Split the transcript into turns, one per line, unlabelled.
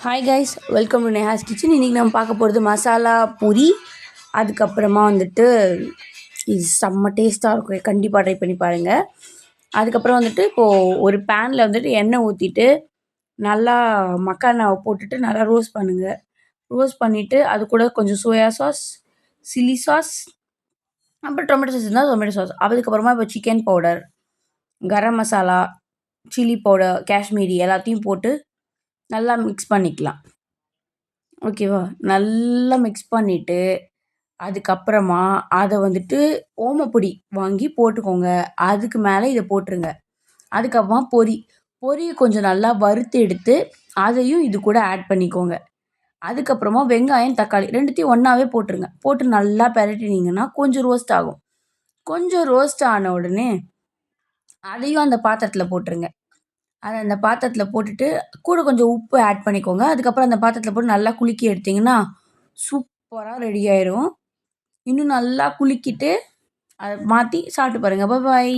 Hi guys, welcome to Neha's kitchen. இன்றைக்கி நம்ம பார்க்க போகிறது மசாலா பூரி. அதுக்கப்புறமா வந்துட்டு இது செம்ம டேஸ்ட்டாக இருக்கும், கண்டிப்பாக ட்ரை பண்ணி பாருங்கள். அதுக்கப்புறம் வந்துட்டு இப்போது ஒரு பேனில் வந்துட்டு எண்ணெய் ஊற்றிட்டு நல்லா மக்கானாவை போட்டுட்டு நல்லா ரோஸ்ட் பண்ணுங்கள். ரோஸ்ட் பண்ணிவிட்டு அது கூட கொஞ்சம் சோயா சாஸ், சில்லி சாஸ், அப்புறம் டொமேட்டோ சாஸ் இருந்தால் டொமேட்டோ சாஸ். அதுக்கப்புறமா இப்போ chicken powder, garam masala, chilli powder, Kashmiri எல்லாத்தையும் போட்டு நல்லா மிக்ஸ் பண்ணிக்கலாம். ஓகேவா? நல்லா மிக்ஸ் பண்ணிவிட்டு அதுக்கப்புறமா அதை வந்துட்டு ஓமப்பொடி வாங்கி போட்டுக்கோங்க. அதுக்கு மேலே இதை போட்டுருங்க. அதுக்கப்புறமா பொரியை கொஞ்சம் நல்லா வறுத்து எடுத்து அதையும் இது கூட ஆட் பண்ணிக்கோங்க. அதுக்கப்புறமா வெங்காயம், தக்காளி 2த்தையும் ஒன்றாவே போட்டுருங்க. போட்டு நல்லா பெரட்டினீங்கன்னா கொஞ்சம் ரோஸ்ட் ஆகும். கொஞ்சம் ரோஸ்ட் ஆன உடனே அதையும் அந்த பாத்திரத்தில் போட்டுருங்க. அதை அந்த பாத்திரத்தில் போட்டுட்டு கூட கொஞ்சம் உப்பு ஆட் பண்ணிக்கோங்க. அதுக்கப்புறம் அந்த பாத்திரத்தில் போட்டு நல்லா குலுக்கி எடுத்திங்கன்னா சூப்பராக ரெடி ஆயிரும். இன்னும் நல்லா குலுக்கிட்டு அதை மாற்றி சாப்பிட்டு பாருங்கள். பாய்.